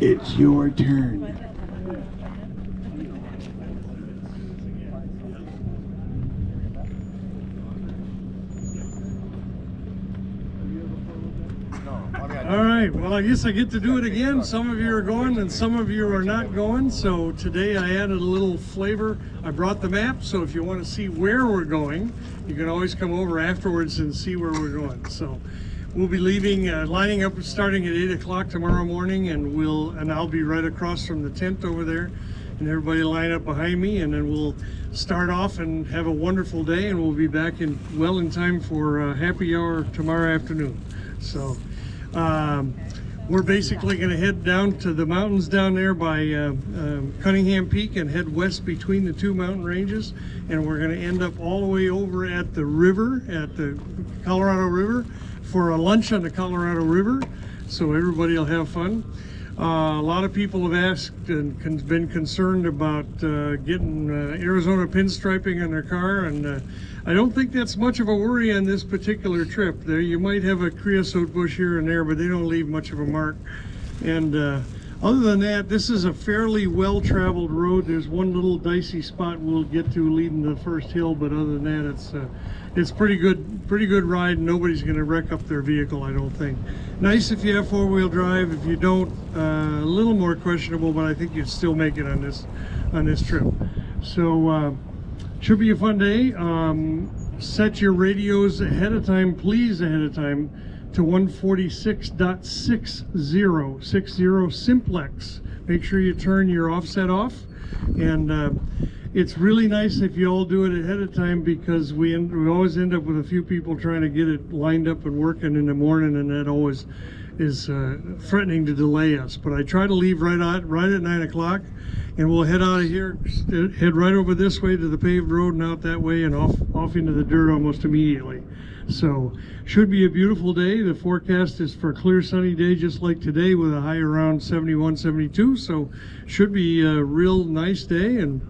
It's your turn. All right, well, I guess I get to do it again. Some of you are going and some of you are not going. So today I added a little flavor. I brought the map, so if you want to see where we're going, you can always come over afterwards and see where we're going. So we'll be leaving, lining up, starting at 8 o'clock tomorrow morning, and I'll be right across from the tent over there, and everybody line up behind me, and then we'll start off and have a wonderful day, and we'll be back in time for happy hour tomorrow afternoon. So we're basically going to head down to the mountains down there by Cunningham Peak and head west between the two mountain ranges, and we're going to end up all the way over at the river, at the Colorado River, for a lunch on the Colorado River, so everybody will have fun. A lot of people have asked and been concerned about getting Arizona pinstriping on their car, and I don't think that's much of a worry on this particular trip. There, you might have a creosote bush here and there, but they don't leave much of a mark. And other than that, this is a fairly well-traveled road. There's one little dicey spot we'll get to leading to the first hill, but other than that, it's pretty good ride. Nobody's going to wreck up their vehicle, I don't think. Nice if you have four-wheel drive. If you don't, a little more questionable, but I think you'd still make it on this trip. So should be a fun day. Set your radios ahead of time, please, ahead of time, to 146.60 simplex. Make sure you turn your offset off, and it's really nice if you all do it ahead of time, because we always end up with a few people trying to get it lined up and working in the morning, and that always is threatening to delay us. But I try to leave right at 9 o'clock, and we'll head out of here, head right over this way to the paved road and out that way and off into the dirt almost immediately. So should be a beautiful day. The forecast is for a clear sunny day just like today, with a high around 71, 72. So should be a real nice day, and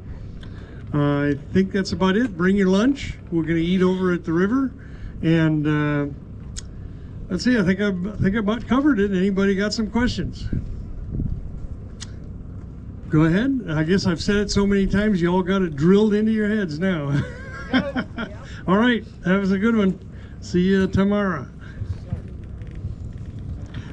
I think that's about it. Bring your lunch. We're going to eat over at the river, and let's see. I think I about covered it. Anybody got some questions? Go ahead. I guess I've said it so many times, you all got it drilled into your heads now. All right. That was a good one. See you tomorrow.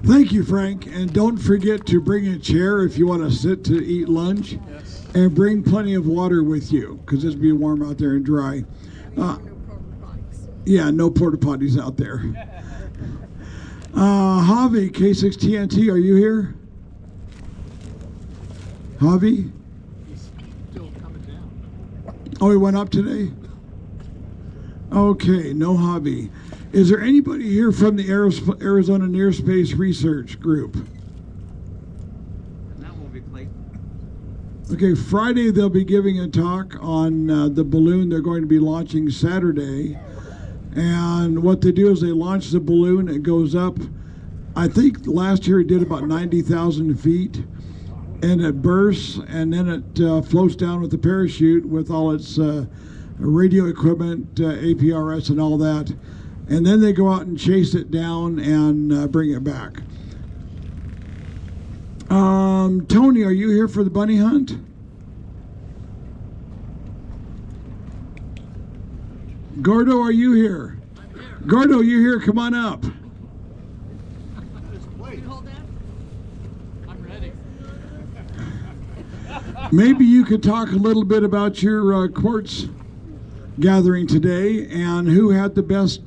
Thank you, Frank. And don't forget to bring a chair if you want to sit to eat lunch. Yes. And bring plenty of water with you, because it's be warm out there and dry. Yeah, no porta potties out there. Javi, K6TNT, are you here? Javi? He's still coming down. Oh, he went up today? Okay, no Javi. Is there anybody here from the Arizona Near Space Research Group? And that will be Clayton. Okay, Friday they'll be giving a talk on the balloon they're going to be launching Saturday. And what they do is they launch the balloon, it goes up. I think last year it did about 90,000 feet. And it bursts, and then it floats down with the parachute with all its radio equipment, APRS and all that. And then they go out and chase it down and bring it back. Tony, are you here for the bunny hunt? Gordo, are you here? I'm here. Gordo, you here? Come on up. I'm ready. Maybe you could talk a little bit about your quartz gathering today, and who had the best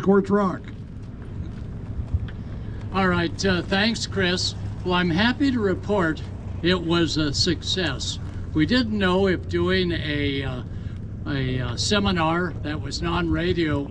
quartz rock. All right, thanks, Chris. Well, I'm happy to report it was a success. We didn't know if doing a seminar that was non-radio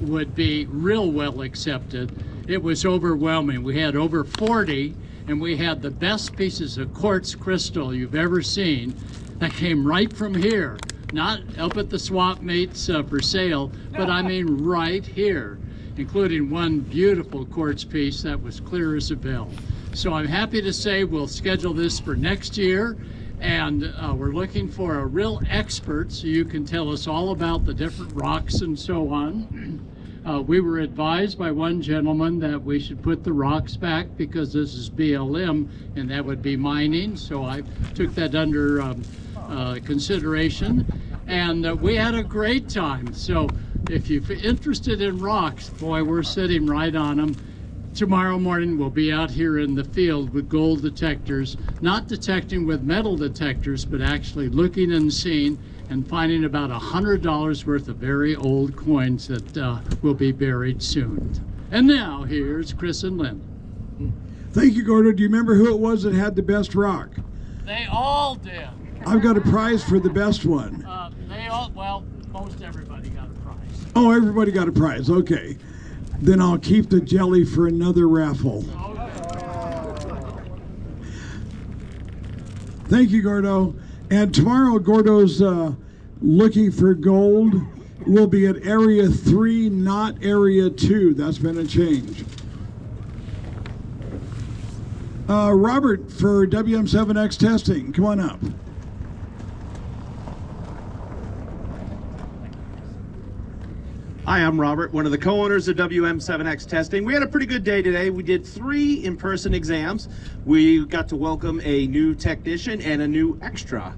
would be real well accepted. It was overwhelming. We had over 40, and we had the best pieces of quartz crystal you've ever seen that came right from here. Not up at the swap meets for sale, but I mean right here, including one beautiful quartz piece that was clear as a bell. So I'm happy to say we'll schedule this for next year, and we're looking for a real expert so you can tell us all about the different rocks and so on. We were advised by one gentleman that we should put the rocks back because this is BLM and that would be mining. So I took that under consideration, and we had a great time. So if you're interested in rocks, boy, we're sitting right on them. Tomorrow morning we'll be out here in the field with gold detectors, not detecting with metal detectors, but actually looking and seeing and finding about $100 worth of very old coins that will be buried soon. And now here's Chris and Lynn. Thank you, Gordo. Do you remember who it was that had the best rock? They all did. I've got a prize for the best one. Well, most everybody got a prize. Oh, everybody got a prize. Okay. Then I'll keep the jelly for another raffle. Thank you, Gordo. And tomorrow, Gordo's looking for gold. We'll be at Area 3, not Area 2. That's been a change. Robert for WM7X testing, come on up. Hi, I'm Robert, one of the co-owners of WM7X Testing. We had a pretty good day today. We did 3 in-person exams. We got to welcome a new technician and a new extra.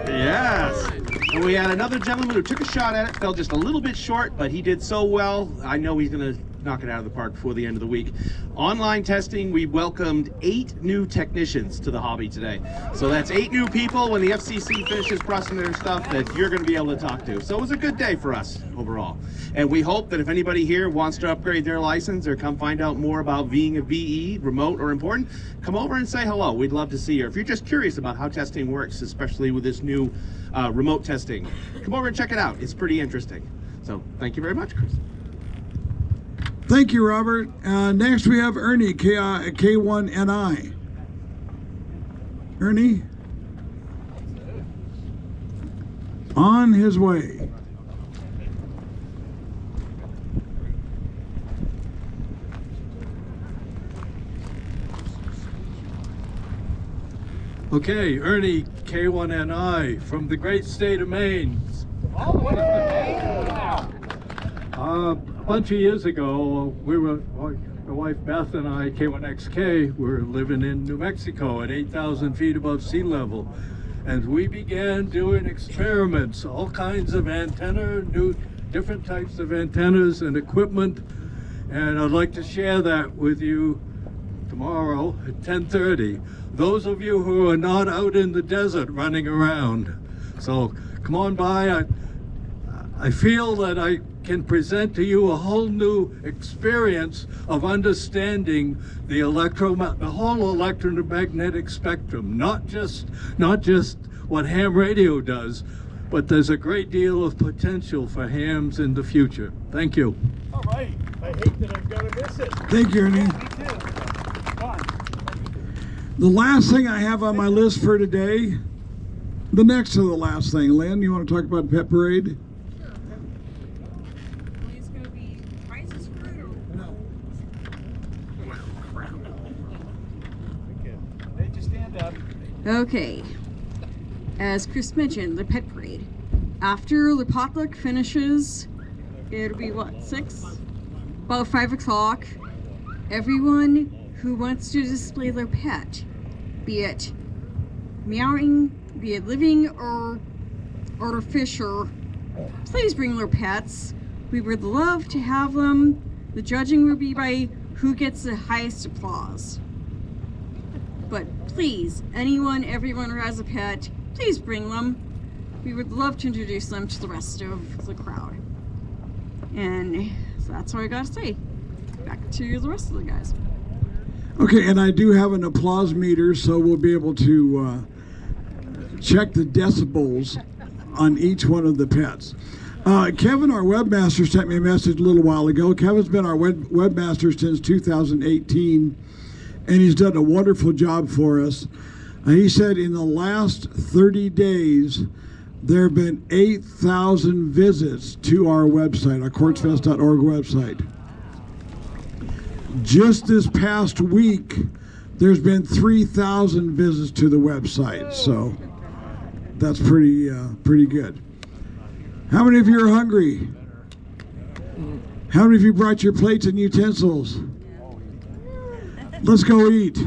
Yes. And we had another gentleman who took a shot at it, fell just a little bit short, but he did so well. I know he's going to knock it out of the park before the end of the week. Online testing, we welcomed 8 new technicians to the hobby today. So that's 8 new people when the FCC finishes processing their stuff that you're going to be able to talk to. So it was a good day for us overall. And we hope that if anybody here wants to upgrade their license or come find out more about being a VE, remote or important, come over and say hello. We'd love to see you. If you're just curious about how testing works, especially with this new remote testing, come over and check it out. It's pretty interesting. So thank you very much, Chris. Thank you, Robert. Next we have Ernie, K1NI. Ernie? On his way. Okay, Ernie, K1NI from the great state of Maine. A bunch of years ago, my wife Beth and I, K1XK, were living in New Mexico at 8,000 feet above sea level. And we began doing experiments, all kinds of different types of antennas and equipment. And I'd like to share that with you tomorrow at 10:30. Those of you who are not out in the desert running around. So come on by. I feel that I can present to you a whole new experience of understanding the whole electromagnetic spectrum, not just what ham radio does, but there's a great deal of potential for hams in the future. Thank you. All right. I hate that I'm going to miss it. Thank you, Ernie. Me too. Come on. The last thing I have on my list for today, the next to the last thing, Lynn, you want to talk about Pet Parade? Okay, as Chris mentioned, the pet parade. After the potluck finishes, it'll be what, 6? About 5 o'clock. Everyone who wants to display their pet, be it meowing, be it living or artificial, please bring their pets. We would love to have them. The judging will be by who gets the highest applause. But please, everyone who has a pet, please bring them. We would love to introduce them to the rest of the crowd. And so that's what I gotta say. Back to the rest of the guys. Okay, and I do have an applause meter, so we'll be able to check the decibels on each one of the pets. Kevin, our webmaster, sent me a message a little while ago. Kevin's been our webmaster since 2018. And he's done a wonderful job for us. He said in the last 30 days, there have been 8,000 visits to our website, our quartzfest.org website. Just this past week, there's been 3,000 visits to the website, so that's pretty good. How many of you are hungry? How many of you brought your plates and utensils? Let's go eat.